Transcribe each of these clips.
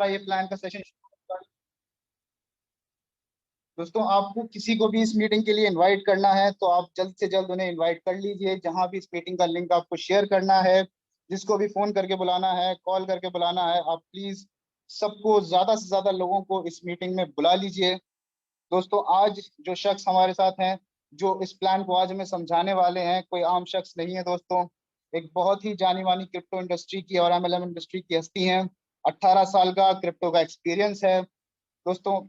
का ये प्लान का सेशन। दोस्तों, आपको किसी को भी इस मीटिंग के लिए इनवाइट करना है तो आप जल्द से जल्द उन्हें इनवाइट कर लीजिए। जहां भी इस मीटिंग का लिंक आपको शेयर करना है, जिसको भी फोन करके बुलाना है, कॉल करके बुलाना है, आप प्लीज सबको, ज्यादा से ज्यादा लोगों को इस मीटिंग में बुला लीजिए। दोस्तों, आज जो शख्स हमारे साथ हैं, जो इस प्लान को आज हमें समझाने वाले हैं, कोई आम शख्स नहीं है दोस्तों। एक बहुत ही जानी मानी क्रिप्टो इंडस्ट्री की और एमएलएम इंडस्ट्री की हस्ती हैं। 18 साल का क्रिप्टो का एक्सपीरियंस है दोस्तों।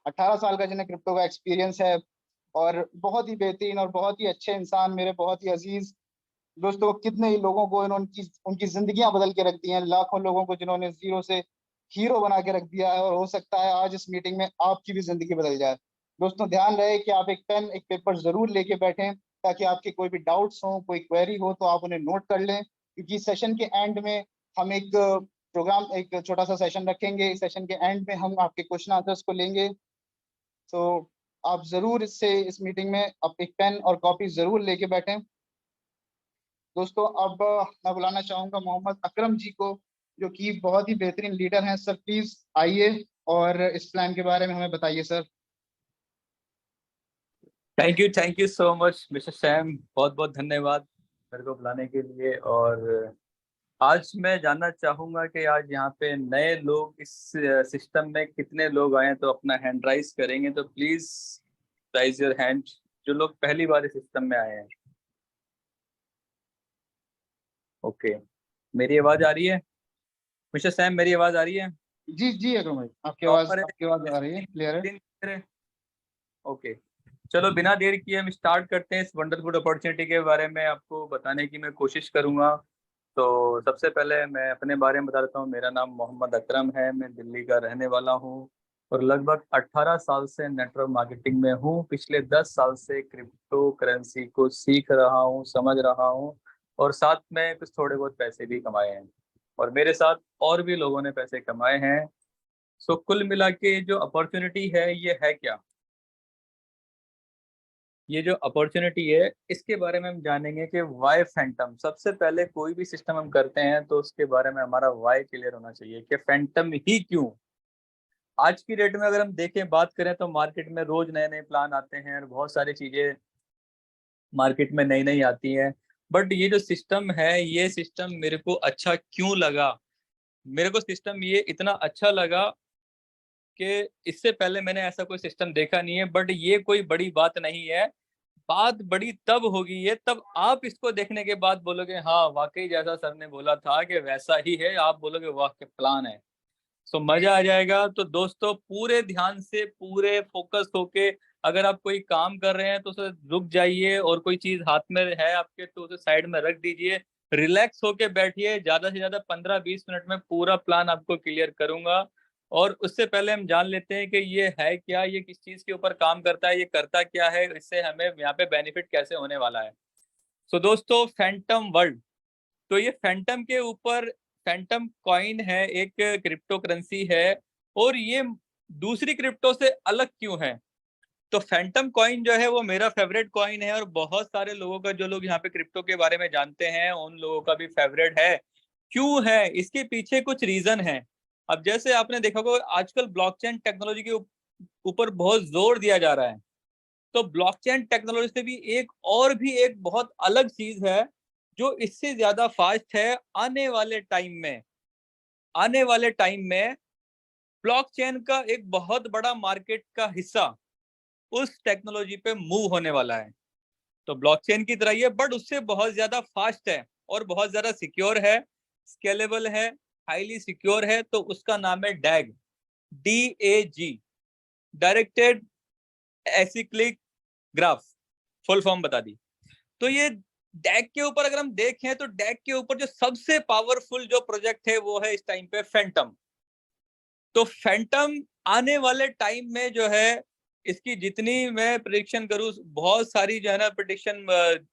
18 साल का जिन्हें क्रिप्टो का एक्सपीरियंस है, और बहुत ही बेहतरीन और बहुत ही अच्छे इंसान, मेरे बहुत ही अजीज दोस्तों। कितने ही लोगों को इन्होंने उनकी उनकी जिंदगियां बदल के रख दी हैं, लाखों लोगों को जिन्होंने जीरो से हीरो बना के रख दिया है। और हो सकता है आज इस मीटिंग में आपकी भी जिंदगी बदल जाए। दोस्तों, ध्यान रहे कि आप एक पेन एक पेपर जरूर लेके बैठें, ताकि आपके कोई भी डाउट्स हो, कोई क्वेरी हो तो आप उन्हें नोट कर लें। क्योंकि सेशन के एंड में हम एक प्रोग्राम, एक छोटा सा सेशन रखेंगे। इस सेशन के एंड में हम आपके क्वेश्चन आंसर्स को लेंगे। तो आप जरूर इस मीटिंग में आप एक पेन और कॉपी जरूर लेके बैठें। दोस्तों, अब मैं बुलाना चाहूंगा मोहम्मद अकरम जी को, जो कि बहुत ही बेहतरीन लीडर हैं। सर प्लीज आइए और इस प्लान के बारे में हमें बताइए sir. Thank you so much mister Sam, बहुत बहुत धन्यवाद मेरे को बुलाने के लिए। और आज मैं जानना चाहूँगा कि आज यहाँ पे नए लोग इस सिस्टम में कितने लोग आए हैं, तो अपना हैंड राइज करेंगे। तो प्लीज राइज योर हैंड जो लोग पहली बार इस सिस्टम में आए हैं। ओके, मेरी आवाज़ आ रही है मिस्टर सैम? मेरी आवाज़ आ रही है? जी जी अकरम भाई, प्रॉपर है? आपकी आवाज आ रही है, क्लियर है। ओके, चलो बिना देर किए हम स्टार्ट करते हैं। इस वंडरफुल अपॉर्चुनिटी के बारे में आपको बताने की मैं कोशिश करूंगा। तो सबसे पहले मैं अपने बारे में बता देता हूँ। मेरा नाम मोहम्मद अकरम है, मैं दिल्ली का रहने वाला हूँ और लगभग 18 साल से नेटवर्क मार्केटिंग में हूँ। पिछले 10 साल से क्रिप्टो करेंसी को सीख रहा हूँ, समझ रहा हूँ और साथ में कुछ थोड़े बहुत पैसे भी कमाए हैं और मेरे साथ और भी लोगों ने पैसे कमाए हैं। सो कुल मिला के जो अपॉर्चुनिटी है ये है क्या, ये जो अपॉर्चुनिटी है इसके बारे में हम जानेंगे कि वाई फैंटम। सबसे पहले कोई भी सिस्टम हम करते हैं तो उसके बारे में हमारा वाई क्लियर होना चाहिए कि फैंटम ही क्यों। आज की डेट में अगर हम देखें, बात करें तो मार्केट में रोज नए नए प्लान आते हैं और बहुत सारी चीजें मार्केट में नई नई आती हैं। बट ये जो सिस्टम है, ये सिस्टम मेरे को अच्छा क्यों लगा? मेरे को सिस्टम ये इतना अच्छा लगा कि इससे पहले मैंने ऐसा कोई सिस्टम देखा नहीं है। बट ये कोई बड़ी बात नहीं है, बात बड़ी तब होगी ये, तब आप इसको देखने के बाद बोलोगे हाँ वाकई जैसा सर ने बोला था कि वैसा ही है। आप बोलोगे वाह क्या प्लान है। सो मजा आ जाएगा। तो दोस्तों पूरे ध्यान से, पूरे फोकस होके अगर आप कोई काम कर रहे हैं तो उसे रुक जाइए, और कोई चीज हाथ में है आपके तो उसे साइड में रख दीजिए, रिलैक्स होके बैठिए। ज्यादा से ज्यादा 15-20 मिनट में पूरा प्लान आपको क्लियर करूंगा। और उससे पहले हम जान लेते हैं कि ये है क्या, ये किस चीज के ऊपर काम करता है, ये करता क्या है, इससे हमें यहाँ पे बेनिफिट कैसे होने वाला है। सो दोस्तों, फैंटम वर्ल्ड, तो ये फैंटम के ऊपर, फैंटम कॉइन है, एक क्रिप्टो करेंसी है। और ये दूसरी क्रिप्टो से अलग क्यों है? तो फैंटम कॉइन जो है वो मेरा फेवरेट कॉइन है और बहुत सारे लोगों का, जो लोग यहाँ पे क्रिप्टो के बारे में जानते हैं उन लोगों का भी फेवरेट है। क्यों है? इसके पीछे कुछ रीजन है। अब जैसे आपने देखा होगा आजकल ब्लॉकचेन टेक्नोलॉजी के ऊपर बहुत जोर दिया जा रहा है। तो ब्लॉकचेन टेक्नोलॉजी से भी एक बहुत अलग चीज है जो इससे ज्यादा फास्ट है। आने वाले टाइम में ब्लॉकचेन का एक बहुत बड़ा मार्केट का हिस्सा उस टेक्नोलॉजी पे मूव होने वाला है। तो ब्लॉकचेन की तरह ही है बट उससे बहुत ज्यादा फास्ट है और बहुत ज्यादा सिक्योर है, स्केलेबल है, हाईली सिक्योर है। तो उसका नाम है DAG, DAG, directed acyclic graph, full form बता दी। तो ये डैग के ऊपर अगर हम देखें तो डैग के ऊपर जो सबसे पावरफुल जो प्रोजेक्ट है वो है इस टाइम पे फैंटम। तो फैंटम आने वाले टाइम में जो है, इसकी जितनी मैं प्रेडिक्शन करूं, बहुत सारी जो है ना प्रेडिक्शन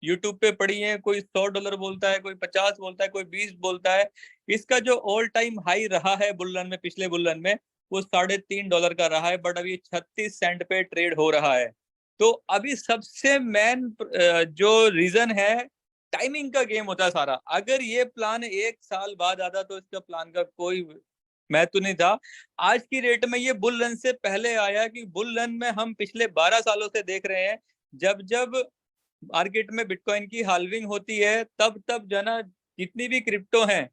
यूट्यूब पे पड़ी है। कोई $100 बोलता है, कोई 50 बोलता है, कोई 20 बोलता है। इसका जो ऑल टाइम हाई रहा है बुल रन में, पिछले बुल रन में, वो $3.5 का रहा है। बट अभी 36 सेंट पे ट्रेड हो रहा है। तो अभी सबसे मेन जो रीजन है टाइमिंग का गेम होता है सारा। अगर ये प्लान 1 साल बाद आता तो इसका प्लान का कोई महत्व नहीं था। आज की डेट में ये बुल रन से पहले आया कि बुल रन में हम पिछले 12 सालों से देख रहे हैं, जब जब मार्केट में बिटकॉइन की हाल्विंग होती है तब तब जना जितनी भी क्रिप्टो हैं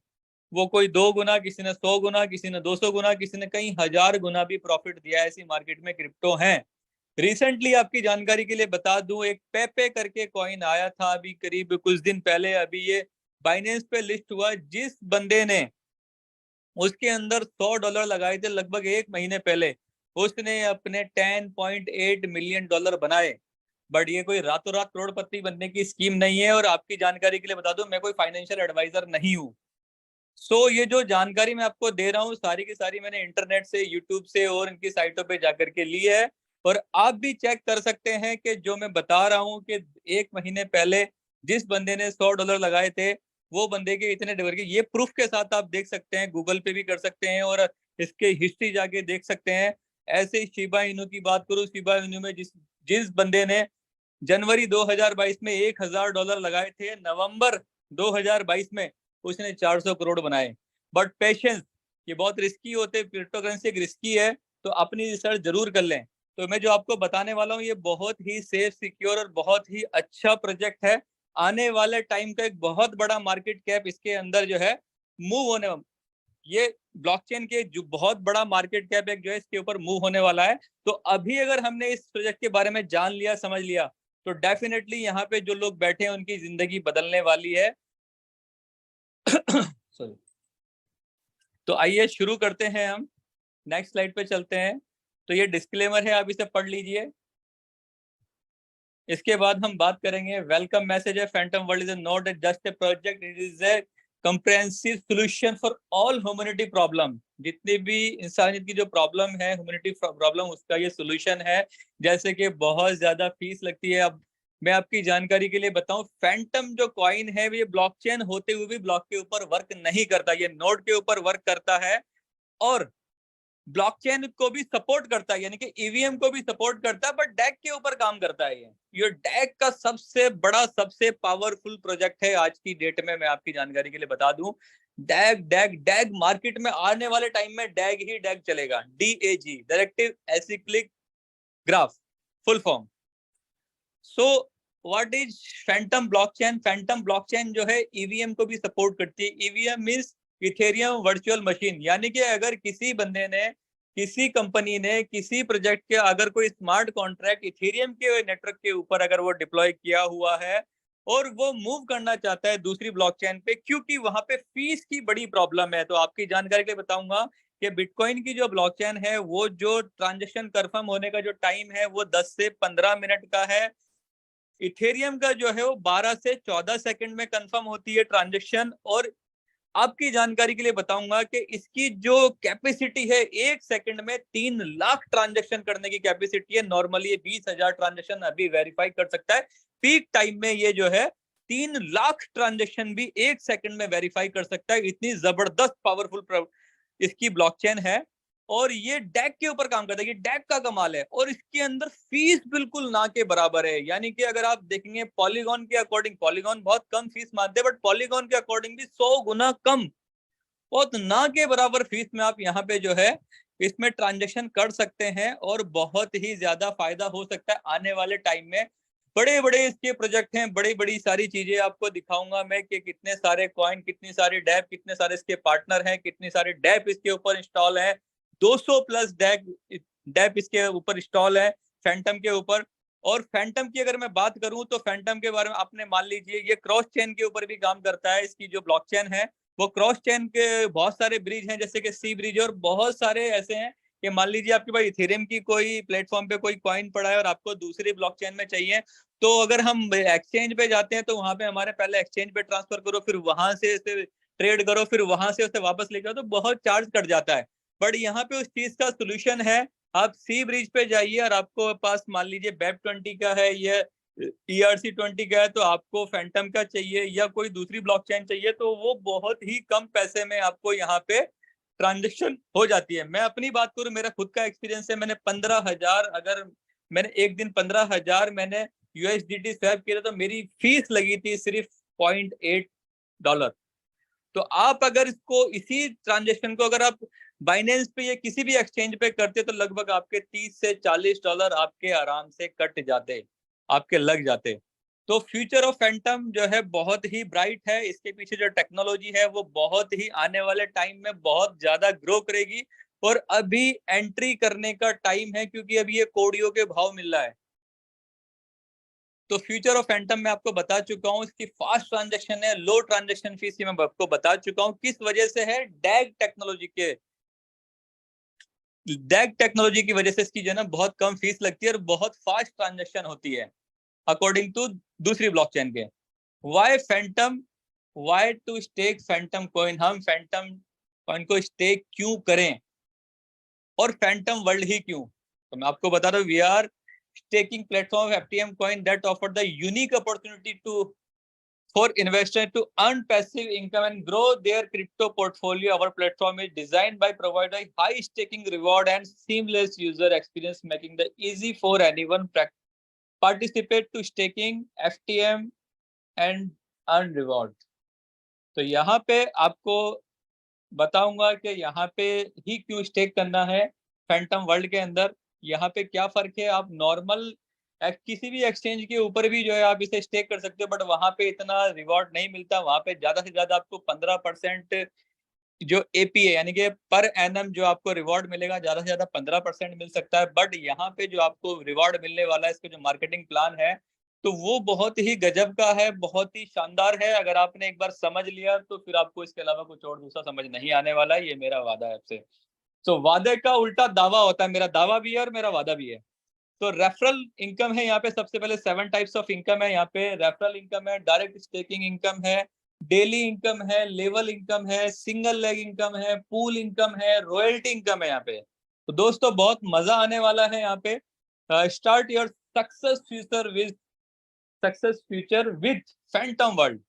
वो कोई 2 गुना, किसी ने 100 गुना, किसी ने 200 गुना, किसी ने कई हजार गुना भी प्रॉफिट दिया है। ऐसी मार्केट में क्रिप्टो हैं। रिसेंटली आपकी जानकारी के लिए बता दूं, एक पेपे करके कॉइन आया था अभी करीब कुछ दिन पहले, अभी ये बाइनेंस पे लिस्ट हुआ। जिस बंदे ने उसके अंदर $100 लगाए थे लगभग 1 महीने पहले, उसने अपने 10.8 मिलियन डॉलर बनाए। बट ये कोई रातों रात करोड़पति बनने की स्कीम नहीं है। और आपकी जानकारी के लिए बता दूं, मैं कोई फाइनेंशियल एडवाइजर नहीं हूं। सो ये जो जानकारी मैं आपको दे रहा हूँ सारी की सारी मैंने इंटरनेट से, यूट्यूब से और इनकी साइटों पे जाकर के ली है। और आप भी चेक कर सकते हैं कि जो मैं बता रहा हूँ कि 1 महीने पहले जिस बंदे ने $100 लगाए थे वो बंदे के इतने डबर के, ये प्रूफ के साथ आप देख सकते हैं, गूगल पे भी कर सकते हैं और इसके हिस्ट्री जाके देख सकते हैं। ऐसे ही शिबा इनू की बात करूँ, शिबा इनू में जिस जिस बंदे ने जनवरी 2022 में $1000 लगाए थे, नवंबर 2022 में उसने 400 करोड़ बनाए। बट पेशेंस, ये बहुत रिस्की होते, क्रिप्टो करेंसी रिस्की है, तो अपनी रिसर्च जरूर कर लें। तो मैं जो आपको बताने वाला हूँ ये बहुत ही सेफ, सिक्योर और बहुत ही अच्छा प्रोजेक्ट है। आने वाले टाइम का एक बहुत बड़ा मार्केट कैप इसके अंदर जो है मूव होने, ये ब्लॉकचेन के जो बहुत बड़ा मार्केट कैप है जो है इसके ऊपर मूव होने वाला है। तो अभी अगर हमने इस प्रोजेक्ट के बारे में जान लिया, समझ लिया, तो डेफिनेटली यहाँ पे जो लोग बैठे हैं उनकी जिंदगी बदलने वाली है। सॉरी। तो आइए शुरू करते हैं, हम नेक्स्ट स्लाइड पे चलते हैं। तो ये डिस्क्लेमर है, आप इसे पढ़ लीजिए। इसके बाद हम बात करेंगे, वेलकम मैसेज है, Phantom world is not just a project, it is a comprehensive solution for all humanity problem. जितनी भी इंसानियत की जो प्रॉब्लम है, ह्यूमैनिटी प्रॉब्लम, उसका ये सॉल्यूशन है। जैसे कि बहुत ज्यादा फीस लगती है। अब मैं आपकी जानकारी के लिए बताऊं, फैंटम जो कॉइन है ये ब्लॉकचेन होते हुए भी ब्लॉक के ऊपर वर्क नहीं करता, ये नोड के ऊपर वर्क करता है और ब्लॉकचेन को भी सपोर्ट करता है, यानी कि ईवीएम को भी सपोर्ट करता है, बट डैग के ऊपर काम करता है। ये डैग का सबसे बड़ा, सबसे पावरफुल प्रोजेक्ट है आज की डेट में। मैं आपकी जानकारी के लिए बता दूं, डैग डैग डैग मार्केट में आने वाले टाइम में डैग ही डैग चलेगा। DAG, directive acyclic graph, full form. So what is Fantom blockchain? Fantom blockchain जो है ईवीएम को भी सपोर्ट करती है। EVM means Ethereum virtual machine, यानी कि अगर किसी बंदे ने, किसी कंपनी ने, किसी प्रोजेक्ट के अगर कोई स्मार्ट कॉन्ट्रैक्ट इथेरियम के नेटवर्क के ऊपर अगर वो डिप्लॉय किया हुआ है और वो मूव करना चाहता है दूसरी ब्लॉकचेन पे, क्योंकि वहां पे फीस की बड़ी प्रॉब्लम है। तो आपकी जानकारी के लिए बताऊंगा कि बिटकॉइन की जो ब्लॉकचेन है वो जो ट्रांजेक्शन कंफर्म होने का जो टाइम है वो 10 से 15 मिनट का है। इथेरियम का जो है वो 12 से 14 सेकंड में कंफर्म होती है ट्रांजेक्शन। और आपकी जानकारी के लिए बताऊंगा कि इसकी जो कैपेसिटी है 1 सेकंड में 3 लाख ट्रांजेक्शन करने की कैपेसिटी है। नॉर्मली ये 20,000 ट्रांजेक्शन अभी वेरीफाई कर सकता है। पीक टाइम में ये जो है 3 लाख ट्रांजेक्शन भी 1 सेकंड में वेरीफाई कर सकता है। इतनी जबरदस्त पावरफुल इसकी ब्लॉकचेन है और ये डैग के ऊपर काम करता है। ये डैग का कमाल है और इसके अंदर फीस बिल्कुल ना के बराबर है। यानी कि अगर आप देखेंगे पॉलीगॉन के अकॉर्डिंग, पॉलीगॉन बहुत कम फीस मानते हैं, बट पॉलीगॉन के अकॉर्डिंग भी 100 गुना कम, बहुत ना के बराबर फीस में आप यहाँ पे जो है इसमें ट्रांजेक्शन कर सकते हैं और बहुत ही ज्यादा फायदा हो सकता है आने वाले टाइम में। बड़े बड़े इसके प्रोजेक्ट हैं, बड़ी बड़ी सारी चीजें आपको दिखाऊंगा मैं कि कितने सारे कॉइन, कितनी सारी डैप, कितने सारे इसके पार्टनर हैं, कितनी सारी डैप इसके ऊपर इंस्टॉल है। 200 प्लस डैप इसके ऊपर इंस्टॉल है फैंटम के ऊपर। और फैंटम की अगर मैं बात करूं तो फैंटम के बारे में आपने मान लीजिए ये क्रॉस चेन के ऊपर भी काम करता है। इसकी जो ब्लॉकचेन है वो क्रॉस चेन के बहुत सारे ब्रिज हैं, जैसे कि सी ब्रिज, और बहुत सारे ऐसे हैं कि मान लीजिए आपके पास इथेरियम की कोई प्लेटफॉर्म पे कोई कॉइन पड़ा है और आपको दूसरी ब्लॉकचेन में चाहिए, तो अगर हम एक्सचेंज पे जाते हैं तो वहां पे हमारे पहले एक्सचेंज पे ट्रांसफर करो, फिर वहां से इसे ट्रेड करो, फिर वहां से उसे वापस लेकर, तो बहुत चार्ज कट जाता है। बट यहाँ पे उस चीज का सोल्यूशन है। आप सी ब्रिज पे जाइए और आपको पास मान लीजिए BEP20 का है या ERC20 का है, तो आपको फैंटम का चाहिए या कोई दूसरी ब्लॉकचेन चाहिए, तो वो बहुत ही कम पैसे में आपको यहाँ पे ट्रांजेक्शन हो जाती है। मैं अपनी बात करूं, मेरा खुद का एक्सपीरियंस है, मैंने 15,000, अगर मैंने एक दिन 15,000 मैंने USDT स्वैप किया तो मेरी फीस लगी थी सिर्फ $0.8। तो आप अगर इसको इसी ट्रांजेक्शन को अगर आप बाइनेंस पे या किसी भी एक्सचेंज पे करते तो लगभग आपके $30 से $40 आपके आराम से कट जाते, आपके लग जाते। तो फ्यूचर ऑफ फैंटम जो है बहुत ही ब्राइट है। इसके पीछे जो टेक्नोलॉजी है वो बहुत ही आने वाले टाइम में बहुत ज्यादा ग्रो करेगी और अभी एंट्री करने का टाइम है, क्योंकि अभी ये कोडियों के भाव मिल रहा है। तो फ्यूचर ऑफ फैंटम मैं आपको बता चुका हूँ, इसकी फास्ट ट्रांजैक्शन है, लो ट्रांजैक्शन फीस मैं आपको बता चुका हूँ किस वजह से है। डैग टेक्नोलॉजी की वजह से इसकी जो है ना बहुत कम फीस लगती है और बहुत फास्ट ट्रांजैक्शन होती है अकॉर्डिंग टू दूसरी ब्लॉकचेन के। Why to stake Fantom coin, हम फैंटम कॉइन को स्टेक क्यों करें और फैंटम वर्ल्ड ही क्यों? तो मैं आपको बता रहा हूँ, we are staking platform of FTM coin that offer the unique opportunity for investors to earn passive income and grow their crypto portfolio. Our platform is designed by providing high staking reward and seamless user experience, making the easy for anyone participate to staking FTM and earn reward. तो यहाँ पे आपको बताऊंगा कि यहाँ पे ही क्यों stake करना है फैंटम वर्ल्ड के अंदर, यहाँ पे क्या फर्क है। आप नॉर्मल किसी भी एक्सचेंज के ऊपर भी जो है आप इसे स्टेक कर सकते हो, बट वहां पे इतना रिवॉर्ड नहीं मिलता। वहां पे ज्यादा से ज्यादा आपको 15% जो एपीए यानी कि पर एनम जो आपको रिवॉर्ड मिलेगा, ज्यादा से ज्यादा 15% मिल सकता है। बट यहाँ पे जो आपको रिवॉर्ड मिलने वाला है, इसका जो मार्केटिंग प्लान है तो वो बहुत ही गजब का है, बहुत ही शानदार है। अगर आपने एक बार समझ लिया तो फिर आपको इसके अलावा कुछ और दूसरा समझ नहीं आने वाला है, ये मेरा वादा है आपसे। तो वादे का उल्टा दावा होता है, मेरा दावा भी है और मेरा वादा भी है। तो रेफरल इनकम है यहाँ पे, सबसे पहले 7 टाइप्स ऑफ इनकम है यहाँ पे। रेफरल इनकम है, डायरेक्ट स्टेकिंग इनकम है, डेली इनकम है, लेवल इनकम है, सिंगल लेग इनकम है, पूल इनकम है, रॉयल्टी इनकम है यहाँ पे। तो दोस्तों बहुत मजा आने वाला है यहाँ पे। Start your success future with Phantom world.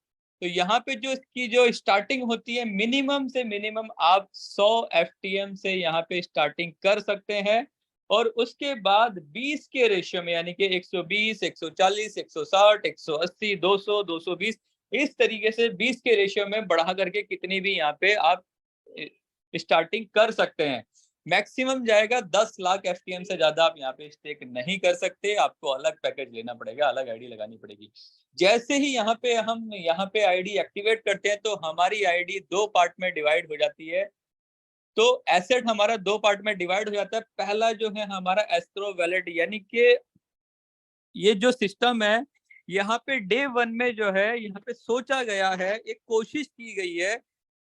तो यहाँ पे जो इसकी जो स्टार्टिंग होती है, मिनिमम से मिनिमम आप 100 एफटीएम से यहाँ पे स्टार्टिंग कर सकते हैं और उसके बाद 20 के रेशियो में यानी कि 120, 140, 160, 180, 200, 220 इस तरीके से 20 के रेशियो में बढ़ा करके कितनी भी यहाँ पे आप स्टार्टिंग कर सकते हैं। मैक्सिमम जाएगा 10 लाख एफटीएम से ज्यादा आप यहाँ पे स्टेक नहीं कर सकते, आपको अलग पैकेज लेना पड़ेगा, अलग आईडी लगानी पड़ेगी। जैसे ही हम यहाँ पे आईडी एक्टिवेट करते हैं तो हमारी आईडी 2 पार्ट में डिवाइड हो जाती है। तो एसेट हमारा 2 पार्ट में डिवाइड हो जाता है। पहला जो है हमारा एस्क्रो वैलेट, यानी कि ये जो सिस्टम है यहाँ पे डे 1 में जो है यहाँ पे सोचा गया है, एक कोशिश की गई है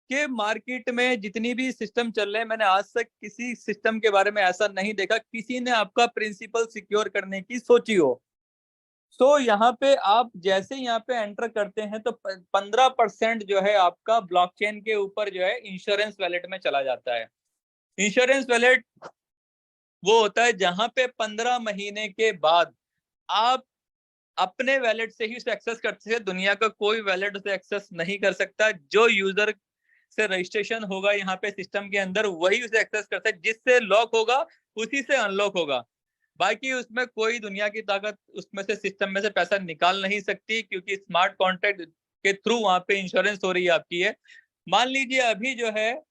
कि मार्केट में जितनी भी सिस्टम चल रहे हैं, मैंने आज तक किसी सिस्टम के बारे में ऐसा नहीं देखा किसी ने आपका प्रिंसिपल सिक्योर करने की सोची हो। तो यहाँ पे आप जैसे यहाँ पे एंटर करते हैं तो 15% जो है आपका ब्लॉकचेन के ऊपर जो है इंश्योरेंस वैलेट में चला जाता है। इंश्योरेंस वैलेट वो होता है जहां पे 15 महीने के बाद आप अपने वैलेट से ही उसे एक्सेस करते हैं, दुनिया का कोई वैलेट उसे एक्सेस नहीं कर सकता। जो यूजर से रजिस्ट्रेशन होगा यहाँ पे सिस्टम के अंदर वही उसे एक्सेस करता है, जिससे लॉक होगा उसी से अनलॉक होगा। बाकी उसमें कोई दुनिया की ताकत उसमें से सिस्टम में से पैसा निकाल नहीं सकती, क्योंकि स्मार्ट कॉन्ट्रैक्ट के थ्रू वहां पे इंश्योरेंस हो रही है आपकी है। मान लीजिए अभी जो है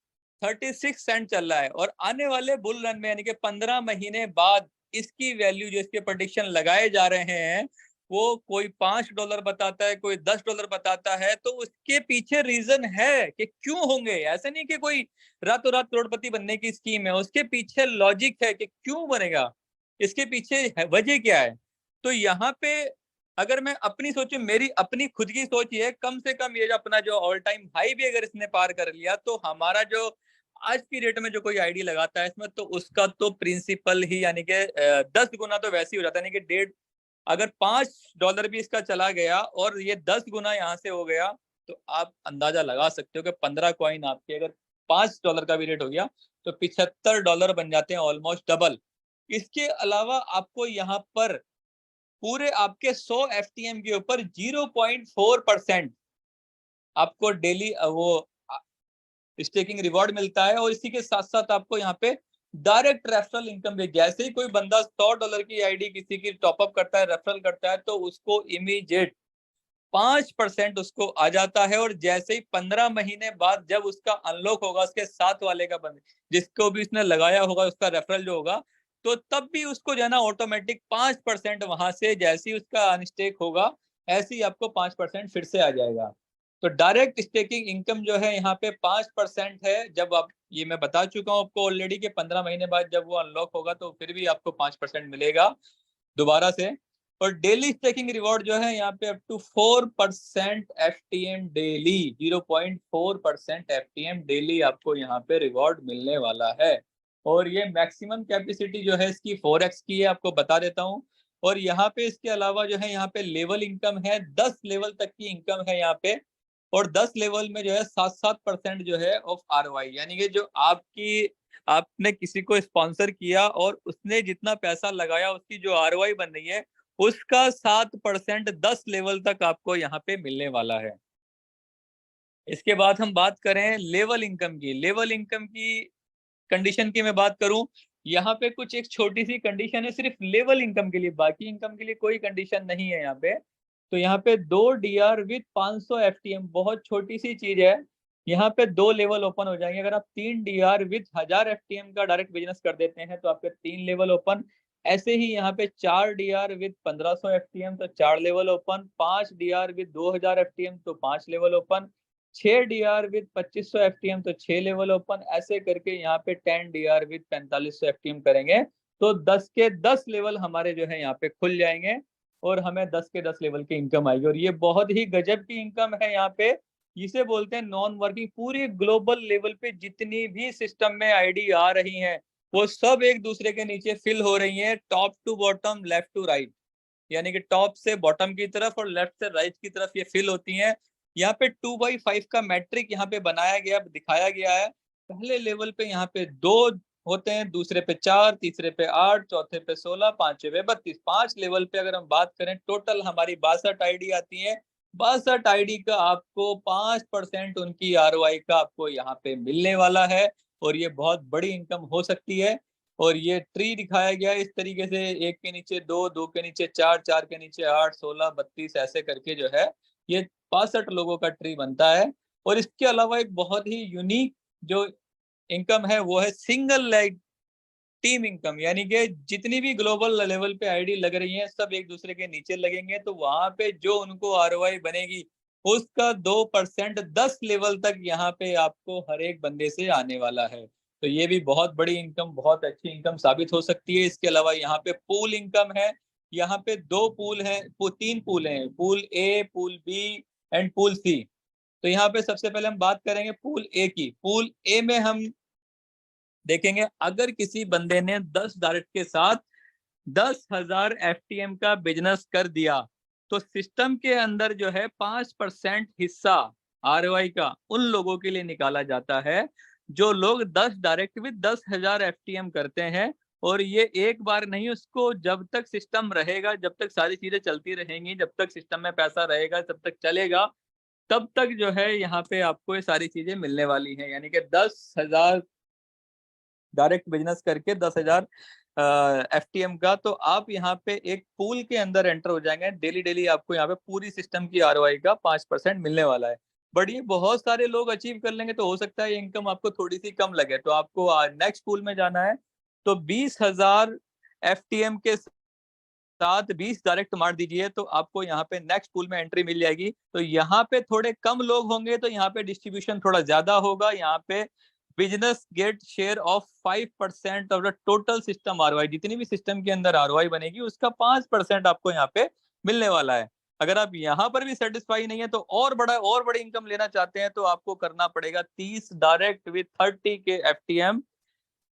36 सेंट चल रहा है और आने वाले बुल रन में यानी कि 15 महीने बाद इसकी वैल्यू जो इसके प्रेडिक्शन लगाए जा रहे हैं वो कोई $5 बताता है, कोई $10 बताता है। तो उसके पीछे रीजन है कि क्यों होंगे, ऐसे नहीं कि कोई रातों रात करोड़पति बनने की स्कीम है, उसके पीछे लॉजिक है कि क्यों बनेगा, इसके पीछे वजह क्या है। तो यहाँ पे अगर मैं अपनी सोचूं, मेरी अपनी खुद की सोच ये है, कम से कम ये जो अपना जो ऑल टाइम हाई भी अगर इसने पार कर लिया तो हमारा जो आज की डेट में जो कोई आईडी लगाता है इसमें तो उसका तो प्रिंसिपल ही यानी कि 10 गुना तो वैसे ही हो जाता है। यानी कि डेढ़ अगर $5 भी इसका चला गया और ये 10 गुना यहाँ से हो गया तो आप अंदाजा लगा सकते हो कि 15 कॉइन आपके अगर $5 का भी रेट हो गया तो $75 बन जाते हैं, ऑलमोस्ट डबल। इसके अलावा आपको यहाँ पर पूरे आपके 100 एफटीएम के ऊपर 0.4% आपको डेली वो स्टेकिंग रिवॉर्ड मिलता है और इसी के साथ साथ आपको यहाँ पे डायरेक्ट रेफरल इनकम भी। जैसे ही कोई बंदा $100 की आईडी किसी की टॉपअप करता है, रेफरल करता है, तो उसको इमीडिएट 5% उसको आ जाता है। और जैसे ही 15 महीने बाद जब उसका अनलॉक होगा, उसके साथ वाले का बंद, जिसको भी उसने लगाया होगा, उसका रेफरल जो होगा, तो तब भी उसको जो है ना ऑटोमेटिक 5% वहां से जैसे ही उसका अनस्टेक होगा, ऐसे ही आपको 5% फिर से आ जाएगा। तो डायरेक्ट स्टेकिंग इनकम जो है यहाँ पे 5% है। जब आप, ये मैं बता चुका हूँ आपको ऑलरेडी कि 15 महीने बाद जब वो अनलॉक होगा तो फिर भी आपको 5% मिलेगा दोबारा से। और डेली स्टेकिंग रिवॉर्ड जो है यहाँ पे up to 4% FTM daily, 0.4% FTM daily आपको यहाँ पे रिवॉर्ड मिलने वाला है। और ये मैक्सिमम कैपेसिटी जो है इसकी 4x की है, आपको बता देता हूँ। और यहाँ पे इसके अलावा जो है यहाँ पे लेवल इनकम है, 10 लेवल तक की इनकम है यहाँ पे। और 10 लेवल में जो है 7% जो है ऑफ ROI, यानी कि जो आपने किसी को स्पॉन्सर किया और उसने जितना पैसा लगाया उसकी जो ROI बन रही है, उसका 7% 10 लेवल तक आपको यहाँ पे मिलने वाला है। इसके बाद हम बात करें लेवल इनकम की। लेवल इनकम की कंडीशन की मैं बात करूं, यहाँ पे कुछ एक छोटी सी कंडीशन है सिर्फ लेवल इनकम के लिए, बाकी इनकम के लिए कोई कंडीशन नहीं है यहाँ पे। तो यहाँ पे 2 DR विद 500 FTM, बहुत छोटी सी चीज है। यहाँ पे 2 लेवल ओपन हो जाएंगे। अगर आप 3 DR विद 1000 FTM का डायरेक्ट बिजनेस कर देते हैं तो आपके 3 लेवल ओपन। ऐसे ही यहाँ पे 4 DR विद 1500 FTM तो 4 level open, 5 DR with 2000 FTM तो 5 level open, 6 DR with 2500 FTM तो 6 लेवल ओपन। ऐसे करके यहाँ पे 10 DR विद 4500 FTM करेंगे तो 10 के 10 लेवल हमारे जो है यहाँ पे खुल जाएंगे और हमें 10 के 10 लेवल की इनकम आएगी। और ये बहुत ही गजब की इनकम है यहाँ पे, इसे बोलते हैं नॉन वर्किंग। पूरी ग्लोबल लेवल पे जितनी भी सिस्टम में आईडी आ रही हैं वो सब एक दूसरे के नीचे फिल हो रही हैं, top to bottom, left to right, यानी कि टॉप से बॉटम की तरफ और लेफ्ट से राइट की तरफ ये फिल होती हैं। यहाँ पे 2/5 का मैट्रिक यहाँ पे बनाया गया, दिखाया गया है। पहले लेवल पे यहाँ पे 2 होते हैं, दूसरे पे 4, तीसरे पे 8, चौथे पे 16, पांचवे पे 32। 5 लेवल पे अगर हम बात करें टोटल हमारी 62 आईडी आती है। 62 आईडी का आपको 5% उनकी ROI का आपको यहाँ पे मिलने वाला है। और ये बहुत बड़ी इनकम हो सकती है। और ये ट्री दिखाया गया है इस तरीके से, 1 के नीचे 2, 2 के नीचे 4, 4 के नीचे 8, 16, 32 ऐसे करके जो है ये 65 लोगों का ट्री बनता है। और इसके अलावा एक बहुत ही यूनिक जो इनकम है वो है सिंगल लेग टीम इनकम, यानी कि जितनी भी ग्लोबल लेवल पे आईडी लग रही है सब एक दूसरे के नीचे लगेंगे तो वहां पे जो उनको ROI बनेगी उसका 2% 10 लेवल तक यहाँ पे आपको हर एक बंदे से आने वाला है। तो ये भी बहुत बड़ी इनकम, बहुत अच्छी इनकम साबित हो सकती है। इसके अलावा यहाँ पे पूल इनकम है। यहाँ पे 2 पूल है, 3 पूल हैं, pool A, pool B and pool C। तो यहाँ पे सबसे पहले हम बात करेंगे पूल A की। पूल A में हम देखेंगे अगर किसी बंदे ने 10 डायरेक्ट के साथ 10,000 FTM का बिजनेस कर दिया तो सिस्टम के अंदर जो है 5% हिस्सा ROI का उन लोगों के लिए निकाला जाता है जो लोग 10 डायरेक्ट विद 10,000 FTM करते हैं। और ये एक बार नहीं, उसको जब तक सिस्टम रहेगा, जब तक सारी चीजें चलती रहेंगी, जब तक सिस्टम में पैसा रहेगा, जब तक चलेगा, तब तक जो है यहाँ पे आपको ये सारी चीजें मिलने वाली हैं। यानी कि 10,000 डायरेक्ट बिजनेस करके 10,000 FTM का, तो आप यहाँ पे एक पूल के अंदर एंटर हो जाएंगे। डेली डेली आपको यहाँ पे पूरी सिस्टम की ROI का 5% मिलने वाला है। बट ये बहुत सारे लोग अचीव कर लेंगे तो हो सकता है ये इनकम आपको थोड़ी सी कम लगे, तो आपको नेक्स्ट पूल में जाना है। तो 20,000 FTM के साथ 20 डायरेक्ट मार दीजिए तो आपको यहाँ पे नेक्स्ट पूल में एंट्री मिल जाएगी। तो यहाँ पे थोड़े कम लोग होंगे तो यहाँ पे डिस्ट्रीब्यूशन थोड़ा ज्यादा होगा। यहाँ पे business get share of 5% of the total system ROI, जितनी भी सिस्टम के अंदर ROI बनेगी उसका 5% आपको यहाँ पे मिलने वाला है। अगर आप यहाँ पर भी सेटिस्फाई नहीं है तो और बड़ी इनकम लेना चाहते हैं तो आपको करना पड़ेगा 30 डायरेक्ट विद 30 के FTM।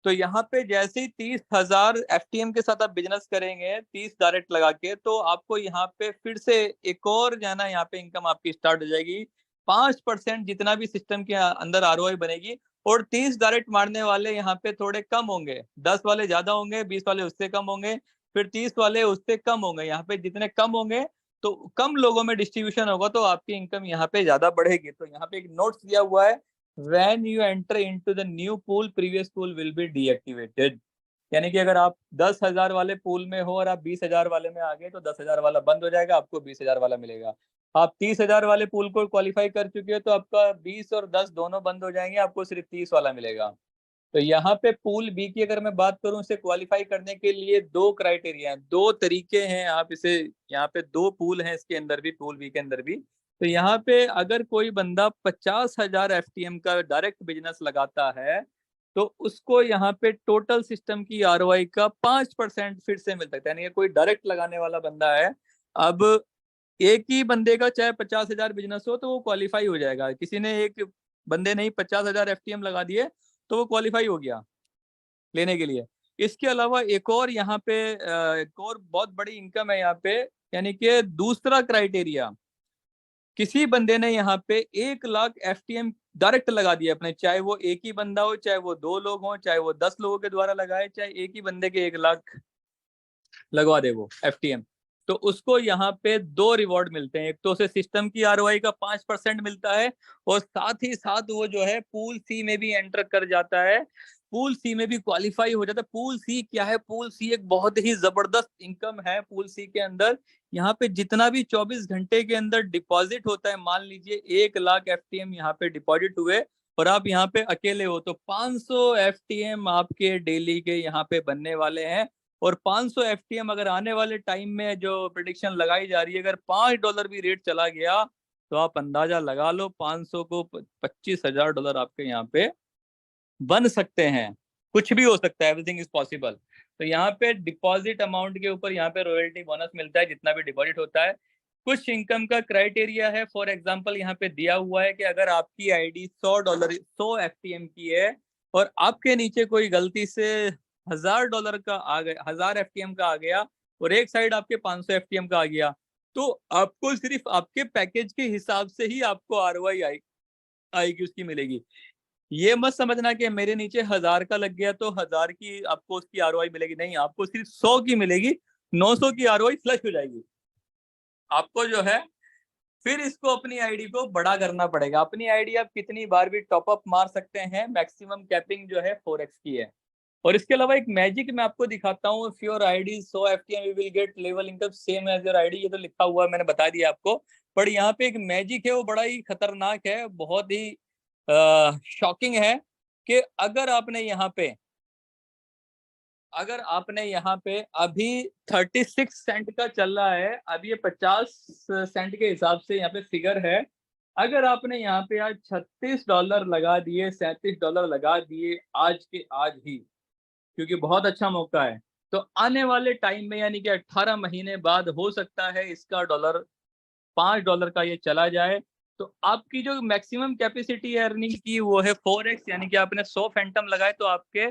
तो यहाँ पे जैसे ही 30,000 FTM के साथ आप बिजनेस करेंगे 30 डायरेक्ट लगा के, तो आपको यहाँ पे फिर से एक और जाना, यहाँ पे इनकम आपकी स्टार्ट हो जाएगी। 5% जितना भी सिस्टम के अंदर ROI बनेगी। और 30 डायरेक्ट मारने वाले यहाँ पे थोड़े कम होंगे, 10 वाले ज्यादा होंगे, 20 वाले उससे कम होंगे, फिर 30 वाले उससे कम होंगे। यहाँ पे जितने कम होंगे तो कम लोगों में डिस्ट्रीब्यूशन होगा तो आपकी इनकम यहाँ पे ज्यादा बढ़ेगी। तो यहाँ पे एक नोट्स दिया हुआ है, when you enter into the new pool previous pool will be deactivated। यानी कि अगर आप 10,000 वाले पूल में हो और आप 20,000 वाले में आ गए तो 10,000 वाला बंद हो जाएगा, आपको 20,000 वाला मिलेगा। आप 30,000 वाले पूल को क्वालिफाई कर चुके हो तो आपका 20 और 10 दोनों बंद हो जाएंगे, आपको सिर्फ 30 वाला मिलेगा। तो यहाँ पे पूल बी की अगर मैं बात करूं, इसे क्वालिफाई करने के लिए दो क्राइटेरिया हैं, दो तरीके हैं। आप इसे, यहाँ पे दो पूल हैं इसके अंदर भी, पूल बी के अंदर भी। तो यहाँ पे अगर कोई बंदा 50,000 FTM का डायरेक्ट बिजनेस लगाता है तो उसको यहाँ पे टोटल सिस्टम की ROI का 5% फिर से मिल सकता है। यानी कि कोई डायरेक्ट लगाने वाला बंदा है, अब एक ही बंदे का चाहे 50,000 बिजनेस हो तो वो क्वालिफाई हो जाएगा। किसी ने एक बंदे ने ही 50,000 FTM लगा दिए तो वो क्वालिफाई हो गया लेने के लिए। इसके अलावा एक और यहाँ पे एक और बहुत बड़ी इनकम है यहाँ पे, यानी कि दूसरा क्राइटेरिया, किसी बंदे ने यहाँ पे 1 लाख FTM डायरेक्ट लगा दिया अपने, चाहे वो एक ही बंदा हो, चाहे वो 2 लोग हो, चाहे वो 10 लोगों के द्वारा लगाए, चाहे एक ही बंदे के 1 लाख लगवा दे वो FTM, तो उसको यहाँ पे दो रिवॉर्ड मिलते हैं। एक तो उसे सिस्टम की ROI का 5% मिलता है, और साथ ही साथ वो जो है पूल सी में भी एंटर कर जाता है, पूल सी में भी क्वालिफाई हो जाता है। पूल सी क्या है? पूल सी एक बहुत ही जबरदस्त इनकम है। पूल सी के अंदर यहाँ पे जितना भी 24 घंटे के अंदर डिपॉजिट होता है, मान लीजिए 1 लाख FTM यहाँ पे डिपॉजिट हुए और आप यहाँ पे अकेले हो, तो 500 FTM आपके डेली के यहाँ पे बनने वाले हैं। और 500 FTM अगर आने वाले टाइम में जो प्रिडिक्शन लगाई जा रही है, अगर $5 भी रेट चला गया तो आप अंदाजा लगा लो 500 को $25,000 आपके यहाँ पे बन सकते हैं। कुछ भी हो सकता है, एवरीथिंग इज पॉसिबल। तो यहाँ पे डिपॉजिट अमाउंट के ऊपर यहाँ पे रॉयल्टी बोनस मिलता है जितना भी डिपॉजिट होता है। कुछ इनकम का क्राइटेरिया है, फॉर एग्जांपल यहाँ पे दिया हुआ है कि अगर आपकी आईडी $100 FTM की है और आपके नीचे कोई गलती से $1,000 का आ गया, 1,000 FTM का आ गया, और एक साइड आपके 500 FTM का आ गया, तो आपको सिर्फ आपके पैकेज के हिसाब से ही आपको ROI आएगी, उसकी मिलेगी। ये मत समझना कि मेरे नीचे 1,000 का लग गया तो 1,000 की आपको उसकी ROI मिलेगी, नहीं, आपको सिर्फ 100 की मिलेगी, 900 की ROI फ्लश हो जाएगी। आपको जो है फिर इसको अपनी आईडी को बड़ा करना पड़ेगा। अपनी आईडी आप कितनी बार भी टॉपअप मार सकते हैं, मैक्सिमम कैपिंग जो है 4x की है। और इसके अलावा एक मैजिक मैं आपको दिखाता हूँ, if your ID 100 FTM you will get level income same as your ID. ये तो लिखा हुआ है, मैंने बता दिया आपको, पर यहाँ पे एक मैजिक है, वो बड़ा ही खतरनाक है, बहुत ही शॉकिंग है कि अगर आपने यहाँ पे अभी 36 सेंट का चल रहा है, अब ये 50 सेंट के हिसाब से यहाँ पे फिगर है, अगर आपने यहाँ पे आज $36 लगा दिए, $37 लगा दिए आज के आज ही, क्योंकि बहुत अच्छा मौका है, तो आने वाले टाइम में यानी कि 18 महीने बाद हो सकता है इसका डॉलर $5 का ये चला जाए। तो आपकी जो मैक्सिमम कैपेसिटी है अर्निंग की वो है 4x, यानी कि आपने 100 फैंटम लगाए तो आपके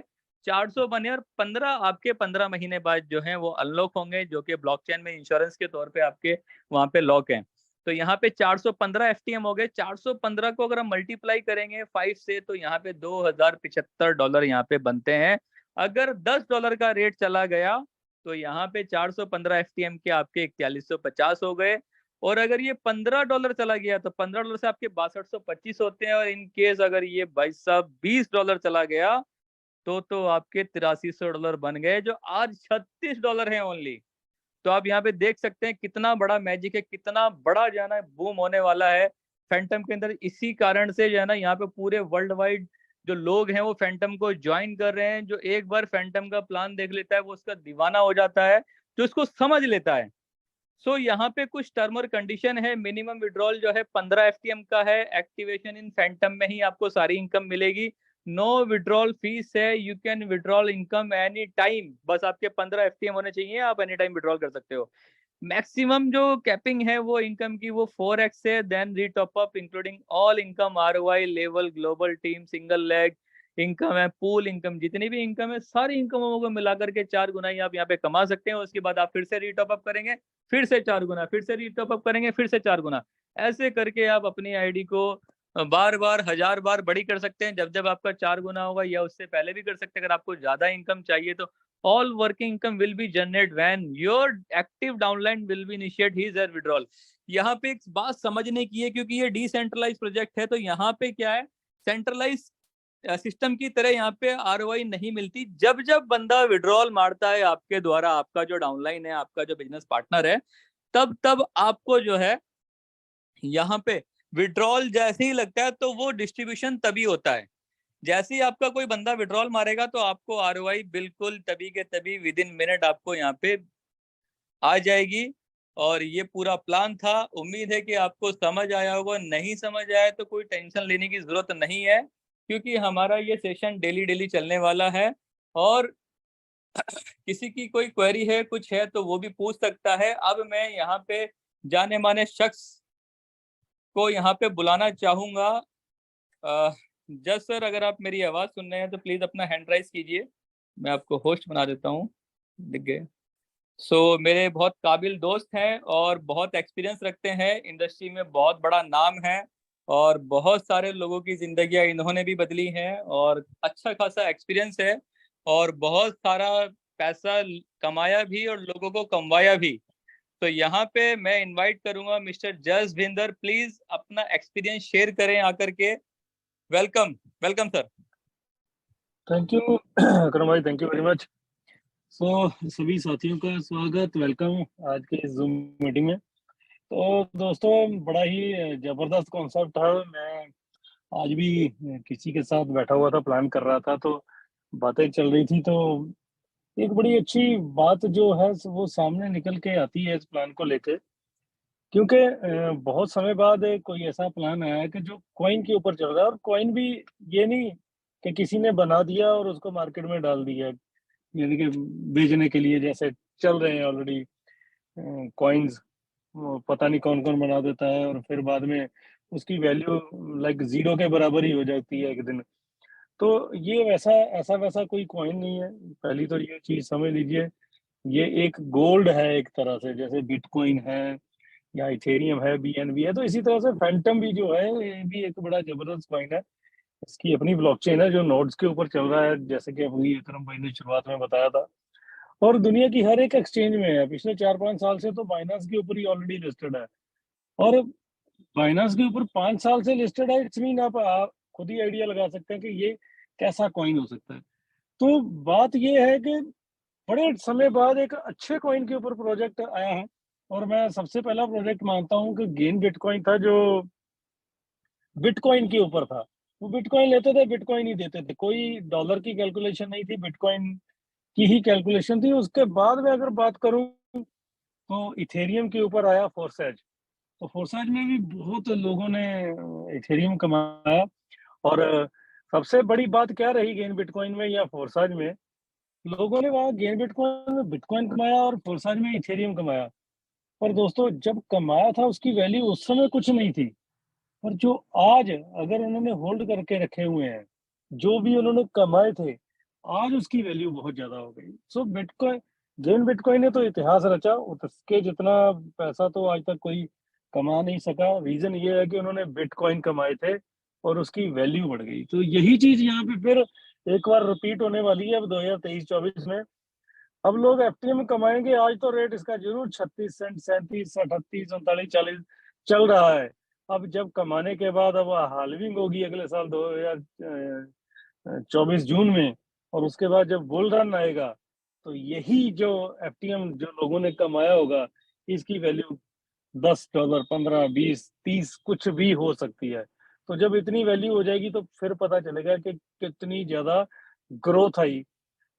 400 बने, और 15 महीने बाद जो है वो अनलॉक होंगे, जो कि ब्लॉकचेन में इंश्योरेंस के तौर पे आपके वहां पे लॉक हैं। तो यहाँ पे 415 FTM हो गए। 415 को अगर हम मल्टीप्लाई करेंगे 5 से तो यहाँ पे $2,075 यहाँ पे बनते हैं। अगर $10 का रेट चला गया तो यहाँ पे 415 FTM के आपके 4150 हो गए। और अगर ये $15 चला गया तो $15 से आपके 6225 होते हैं। और इन केस अगर ये भाई साहब $20 चला गया तो आपके $8300 बन गए, जो आज $36 है ओनली। तो आप यहाँ पे देख सकते हैं कितना बड़ा मैजिक है, कितना बड़ा जो है ना बूम होने वाला है फैंटम के अंदर। इसी कारण से जो है ना यहाँ पे पूरे वर्ल्ड वाइड जो लोग हैं वो फैंटम को ज्वाइन कर रहे हैं। जो एक बार फैंटम का प्लान देख लेता है वो उसका दीवाना हो जाता है, जो इसको समझ लेता है। सो यहाँ पे कुछ टर्म और कंडीशन है। मिनिमम विड्रॉल जो है 15 FTM का है। एक्टिवेशन इन फैंटम में ही आपको सारी इनकम मिलेगी। नो विड्रॉल फीस है, you can withdrawal income any time. बस आपके 15 FTM होने चाहिए, आप एनी टाइम विड्रॉल कर सकते हो। मैक्सिमम जो कैपिंग है वो इनकम की वो 4x है। देन री top up including all income, ROI level, global team, single leg income है, पूल इनकम, जितनी भी इनकम है सारी इनकमों को मिलाकर के 4 गुना ही आप यहाँ पे कमा सकते हैं। उसके बाद आप फिर से री टॉप अप करेंगे, फिर से 4 गुना, फिर से री टॉप अप करेंगे, फिर से 4 गुना। ऐसे करके आप अपनी आईडी को बार बार 1000 बार बड़ी कर सकते हैं। जब जब आपका 4 गुना होगा या उससे पहले भी कर सकते हैं। अगर आपको ज्यादा इनकम चाहिए तो all working income will be generate when your active downline will be initiate his or withdrawal। यहाँ पे एक बात समझने की है, क्योंकि ये डिसेंट्रलाइज प्रोजेक्ट है, तो यहाँ पे क्या है, सेंट्रलाइज सिस्टम की तरह यहाँ पे ROI नहीं मिलती। जब जब बंदा विड्रॉल मारता है आपके द्वारा, आपका जो डाउनलाइन है, आपका जो बिजनेस पार्टनर है, तब तब आपको जो है यहाँ पे विड्रॉल जैसे ही लगता है तो वो डिस्ट्रीब्यूशन तभी होता है। जैसे ही आपका कोई बंदा विड्रॉल मारेगा तो आपको आरओआई बिल्कुल तभी के तभी विद इन मिनट आपको यहाँ पे आ जाएगी। और ये पूरा प्लान था। उम्मीद है कि आपको समझ आया होगा। नहीं समझ आया तो कोई टेंशन लेने की जरूरत नहीं है, क्योंकि हमारा ये सेशन डेली डेली चलने वाला है। और किसी की कोई क्वेरी है, कुछ है, तो वो भी पूछ सकता है। अब मैं यहाँ पे जाने माने शख्स को यहाँ पे बुलाना चाहूंगा। जज सर, अगर आप मेरी आवाज सुन रहे हैं तो प्लीज अपना हैंड राइज कीजिए। मैं आपको होस्ट बना देता हूँ। दिख गए। मेरे बहुत काबिल दोस्त हैं और बहुत एक्सपीरियंस रखते हैं, इंडस्ट्री में बहुत बड़ा नाम है और बहुत सारे लोगों की जिंदगियां इन्होंने भी बदली हैं और अच्छा खासा एक्सपीरियंस है और बहुत सारा पैसा कमाया भी और लोगों को कमवाया भी। तो यहाँ पे मैं इनवाइट करूंगा मिस्टर जसविंदर, प्लीज अपना एक्सपीरियंस शेयर करें आकर के। Welcome. Welcome sir. Thank you Akram भाई, थैंक यू वेरी मच। सभी साथियों का स्वागत, वेलकम आज के इस जूम मीटिंग में। तो दोस्तों, बड़ा ही जबरदस्त कॉन्सेप्ट था। मैं आज भी किसी के साथ बैठा हुआ था, प्लान कर रहा था, तो बातें चल रही थी, तो एक बड़ी अच्छी बात जो है वो सामने निकल के आती है इस प्लान को लेके। क्योंकि बहुत समय बाद कोई ऐसा प्लान आया है कि जो कॉइन के ऊपर चल रहा है, और कॉइन भी ये नहीं कि किसी ने बना दिया और उसको मार्केट में डाल दिया, यानी कि बेचने के लिए जैसे चल रहे हैं ऑलरेडी कॉइन्स। पता नहीं कौन कौन बना देता है और फिर बाद में उसकी वैल्यू लाइक जीरो के बराबर ही हो जाती है एक दिन। तो ये वैसा ऐसा वैसा कोई कॉइन नहीं है, पहली तो ये चीज समझ लीजिए। ये एक गोल्ड है एक तरह से, जैसे बिटकॉइन है या इथेरियम है, बीएनबी है, तो इसी तरह से फैंटम भी जो है ये भी एक बड़ा जबरदस्त कॉइन है। इसकी अपनी ब्लॉकचेन है जो नोड्स के ऊपर चल रहा है, जैसे कि अभी अकरम भाई ने शुरुआत में बताया था। और दुनिया की हर एक एक्सचेंज में है, पिछले 4-5 साल से तो बाइनांस के ऊपर ही ऑलरेडी लिस्टेड है। और बाइनांस के ऊपर 5 साल से लिस्टेड है, इट्स मीन आप खुद ही आइडिया लगा सकते हैं कि ये कैसा कॉइन हो सकता है। तो बात ये है कि बड़े समय बाद एक अच्छे कॉइन के ऊपर प्रोजेक्ट आया है, और मैं सबसे पहला प्रोजेक्ट मानता हूँ कि गेन बिटकॉइन था, जो बिटकॉइन के ऊपर था। वो बिटकॉइन लेते थे, बिटकॉइन ही देते थे, कोई डॉलर की कैलकुलेशन नहीं थी, बिटकॉइन की ही कैलकुलेशन थी। उसके बाद में अगर बात करूं तो इथेरियम के ऊपर आया फोरसेज। तो फोरसेज में भी बहुत लोगों ने इथेरियम कमाया। और सबसे बड़ी बात क्या रही गेन बिटकॉइन में या फोरसेज में, लोगों ने वहां गेन बिटकॉइन में बिटकॉइन कमाया और फोरसेज में इथेरियम कमाया। पर दोस्तों, जब कमाया था उसकी वैल्यू उस समय कुछ नहीं थी, पर जो आज अगर उन्होंने होल्ड करके रखे हुए हैं, जो भी उन्होंने कमाए थे, आज उसकी वैल्यू बहुत ज्यादा हो गई। सो बिटकॉइन, गेन बिटकॉइन ने तो इतिहास रचा, उसके जितना पैसा तो आज तक कोई कमा नहीं सका। रीजन ये है कि उन्होंने बिटकॉइन कमाए थे और उसकी वैल्यू बढ़ गई। तो यही चीज यहाँ पे फिर एक बार रिपीट होने वाली है अब 2023-24 में। अब लोग एफटीएम कमाएंगे। आज तो रेट इसका जरूर 36 सेंट, 37, 38, 39, 40 चल रहा है। अब जब कमाने के बाद अब हाल्विंग होगी अगले साल 2024 जून में, और उसके बाद जब बुल रन आएगा, तो यही जो एफटीएम जो लोगों ने कमाया होगा, इसकी वैल्यू $10, 15, 20, 30 कुछ भी हो सकती है। तो जब इतनी वैल्यू हो जाएगी तो फिर पता चलेगा कि कितनी ज्यादा ग्रोथ आई।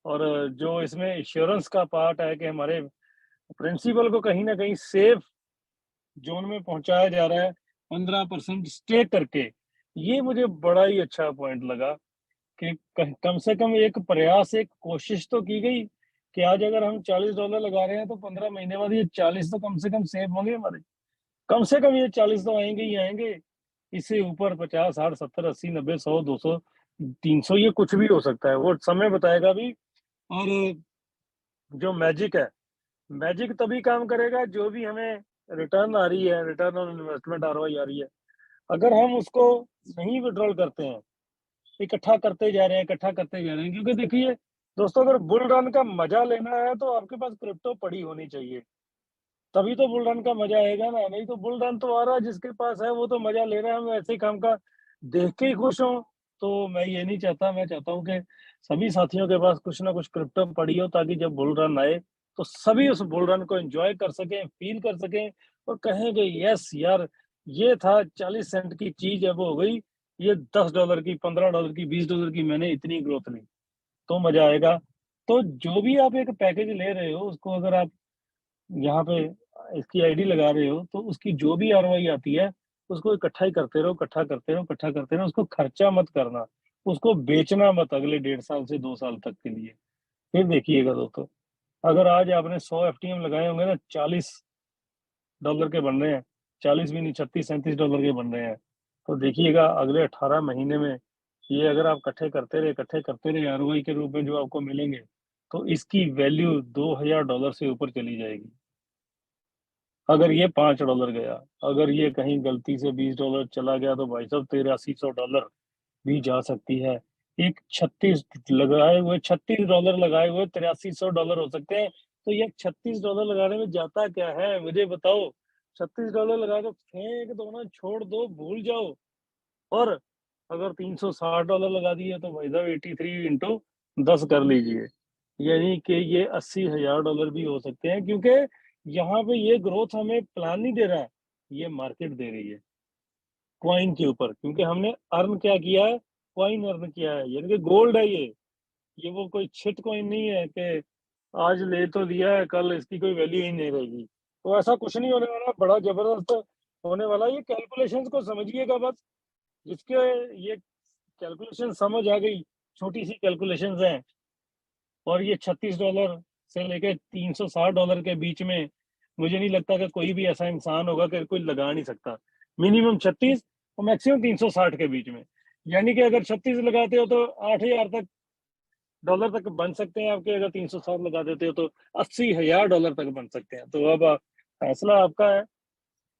और जो इसमें इंश्योरेंस का पार्ट है कि हमारे प्रिंसिपल को कहीं ना कहीं सेफ जोन में पहुंचाया जा रहा है 15% स्टे करके, ये मुझे बड़ा ही अच्छा पॉइंट लगा कि कम से कम एक प्रयास, एक कोशिश तो की गई कि आज अगर हम $40 लगा रहे हैं तो 15 महीने बाद ये 40 तो कम से कम सेव होंगे हमारे। कम से कम ये 40 तो आएंगे ही आएंगे। इससे ऊपर 50, 60, 70, 80, 90, 100, 200, 300, ये कुछ भी हो सकता है, वो समय बताएगा भी। और जो मैजिक है, मैजिक तभी काम करेगा जो भी हमें रिटर्न आ रही है, रिटर्न ऑन इन्वेस्टमेंट आरओआई आ रही है, अगर हम उसको नहीं विड्रॉल करते हैं, इकट्ठा करते जा रहे हैं, इकट्ठा करते जा रहे हैं। क्योंकि देखिए दोस्तों, अगर बुल रन का मजा लेना है तो आपके पास क्रिप्टो पड़ी होनी चाहिए, तभी तो बुल रन का मजा आएगा ना। नहीं तो बुल रन तो आ रहा है, जिसके पास है वो तो मजा ले रहा है, हम ऐसे काम का देख के ही खुश हो। तो मैं ये नहीं चाहता, मैं चाहता हूँ कि सभी साथियों के पास कुछ ना कुछ क्रिप्टो पड़ी हो, ताकि जब बुल रन आए तो सभी उस बुल रन को एंजॉय कर सकें, फील कर सकें, और कहें कि यस यार, ये था 40 सेंट की चीज, अब हो गई ये $10 की, $15 की, $20 की, मैंने इतनी ग्रोथ ली, तो मजा आएगा। तो जो भी आप एक पैकेज ले रहे हो उसको अगर आप यहाँ पे इसकी आईडी लगा रहे हो तो उसकी जो भी आरओआई आती है उसको इकट्ठा ही करते रहो, इकट्ठा करते रहो, इकट्ठा करते रहो, उसको खर्चा मत करना, उसको बेचना मत अगले 1.5 साल से 2 साल तक के लिए। फिर देखिएगा दोस्तों, अगर आज आपने 100 एफटीएम लगाए होंगे ना, $40 के बन रहे हैं, 40 भी नहीं, $36-37 के बन रहे हैं। तो देखिएगा अगले 18 महीने में ये अगर आप इकट्ठे करते रहे आरओआई के रूप में जो आपको मिलेंगे, तो इसकी वैल्यू $2000 से ऊपर चली जाएगी। अगर ये $5 गया, अगर ये कहीं गलती से $20 चला गया, तो भाई साहब $8300 भी जा सकती है। एक $36 लगाए हुए $8300 हो सकते हैं। तो ये $36 लगाने में जाता क्या है, मुझे बताओ। $36 लगा के फेंक दो ना, छोड़ दो, भूल जाओ। और अगर $360 लगा दिए तो भाई साहब 83 इंटू 10 कर लीजिए, यानी कि ये $80,000 भी हो सकते हैं, क्योंकि यहाँ पे ये ग्रोथ हमें प्लान नहीं दे रहा है, ये मार्केट दे रही है कॉइन के ऊपर, क्योंकि हमने अर्न क्या किया है, कॉइन अर्न किया है, यानी कि गोल्ड है ये वो कोई छिट कॉइन नहीं है कि आज ले तो दिया है, कल इसकी कोई वैल्यू ही नहीं रहेगी। तो ऐसा कुछ नहीं होने वाला, बड़ा जबरदस्त होने वाला। ये कैलकुलेशंस को समझिएगा बस, जिसके ये कैलकुलेशन समझ आ गई, छोटी सी कैलकुलेशंस हैं, और ये $36 से लेके $360 के बीच में मुझे नहीं लगता कि कोई भी ऐसा इंसान होगा कि कोई लगा नहीं सकता। मिनिमम 36 और मैक्सिमम 360 के बीच में, यानी कि अगर 36 लगाते हो तो 8000 तक डॉलर तक बन सकते हैं आपके, अगर 360 लगा देते हो तो $80,000 तक बन सकते हैं। तो अब फैसला आपका है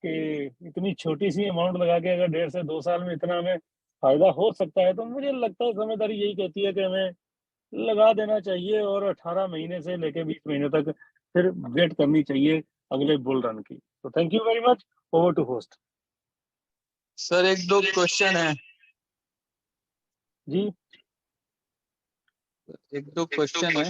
कि इतनी छोटी सी अमाउंट लगा के अगर 1.5 से 2 साल में इतना हमें फायदा हो सकता है, तो मुझे लगता है समझदारी यही कहती है कि हमें लगा देना चाहिए, और 18 महीने से लेके 20 महीने तक फिर वेट करनी चाहिए अगले बुल रन की। तो thank you very much, over to host. Sir एक दो क्वेश्चन है जी एक दो क्वेश्चन है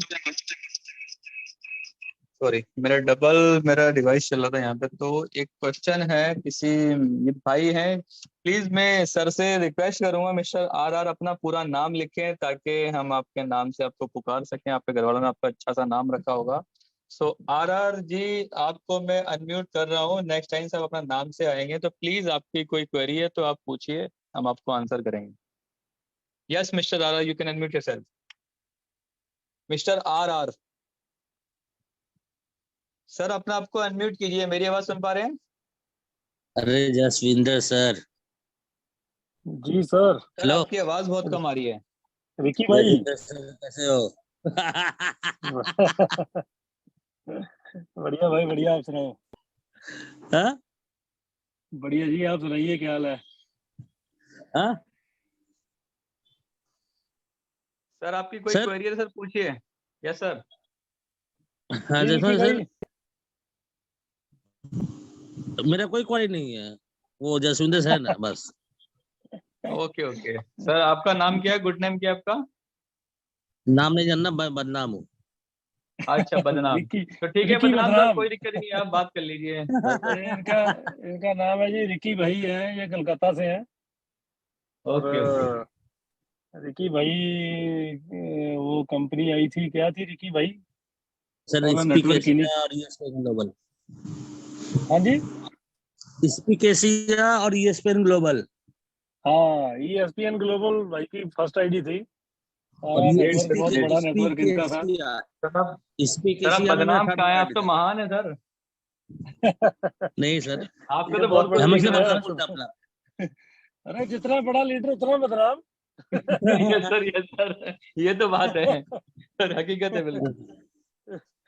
सॉरी, मेरा डिवाइस चल रहा था यहाँ पे। तो एक क्वेश्चन है, किसी ये भाई हैं, प्लीज मैं सर से रिक्वेस्ट करूंगा मिस्टर RR अपना पूरा नाम लिखें ताकि हम आपके नाम से आपको पुकार सकें। आपके घर वालों ने आपका अच्छा सा नाम रखा होगा। सो RR जी, आपको मैं अनम्यूट कर रहा हूँ। नेक्स्ट टाइम से आप अपना नाम से आएंगे तो प्लीज आपकी कोई क्वेरी है तो आप पूछिए, हम आपको आंसर करेंगे। Yes mister RR, you can unmute yourself. Mister RR sir, अपना आपको अनम्यूट कीजिए। मेरी आवाज सुन पा रहे हैं? अरे जसविंदर सर। जी सर। सर हेलो आपकी आवाज बहुत कम आ रही है। रिकी भाई जसविंदर सर कैसे हो? बढ़िया भाई बढ़िया, आप सुनाओ। हाँ? बढ़िया जी, आप सुनाइए, क्या हाल है? हाँ? सर आपकी कोई सर? क्वेरी है सर, पूछिए। Yes sir. हाँ जी रिकी जसविंदर भाई। सर, मेरा कोई क्वारी नहीं है, वो जसविंदर सर है ना बस। ओके ओके सर, आपका नाम क्या है? गुड नेम क्या है आपका? नाम नहीं जानना, बदनाम हूँ। अच्छा, बदनाम। रिकी तो ठीक है रिकी बदनाम साहब, बदनाम। कोई दिक्कत नहीं है, आप बात कर लीजिए। इनका इनका नाम है जी रिकी भाई है, ये कलकत्ता से है। और ओके ओके। रिकी भाई वो कंपनी आई थी, क्या थी रिकी भाई? सर और नेटवर्क ही नहीं। स्पीकेसिया और ईएसपीएन ग्लोबल। हाँ जी। स्पीकेसिया और ईएसपीएन ग्लोबल। हाँ, ESPN ग्लोबल भाई की फर्स्ट आईडी थी, और सारा ग्रेट नेटवर्क, सर बहुत ग्रेट। बड़ा नेटवर्क इनका था। स्पीकेसिया, सर आप स्पीकेसिया में मेरा बदनाम थर्ड कहाँ है? आप आईडी तो था। महान है सर। नहीं सर, आपको ये तो बहुत बहुत कुछ बड़े हमेशा दिख लीडर रहा है। बदनाम है। बोलता अपना। अरे जितना बड़ा लीडर उतना बदनाम। यस सर, यस सर, ये तो बात है सर, हकीकत है बिल्कुल।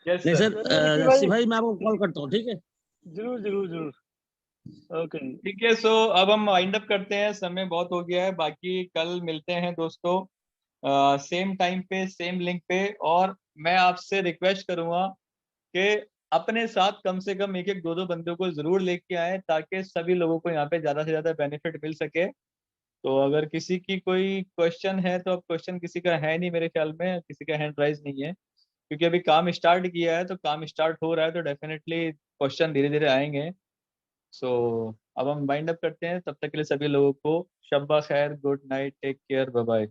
यस नहीं सर। सर, चलिए रिकी जस्सी भाई, भाई मैं आपको कॉल करता हूँ, ठीक है? जरूर जरूर जरूर। ओके जी। ठीक है, सो अब हम वाइंड अप करते हैं, समय बहुत हो गया है। बाकी कल मिलते हैं दोस्तों, सेम टाइम पे सेम लिंक पे। और मैं आपसे रिक्वेस्ट करूंगा कि अपने साथ कम से कम एक एक दो दो बंदों को जरूर लेके आए ताकि सभी लोगों को यहाँ पे ज्यादा से ज्यादा बेनिफिट मिल सके। तो अगर किसी की कोई क्वेश्चन है तो अब क्वेश्चन किसी का है नहीं मेरे ख्याल में, किसी का हैंड राइज नहीं है, क्योंकि अभी काम स्टार्ट किया है। तो काम स्टार्ट हो रहा है तो डेफिनेटली क्वेश्चन धीरे धीरे आएंगे। सो अब हम वाइंड अप करते हैं, तब तक के लिए सभी लोगों को शब्बा खैर, good night, take care, bye bye.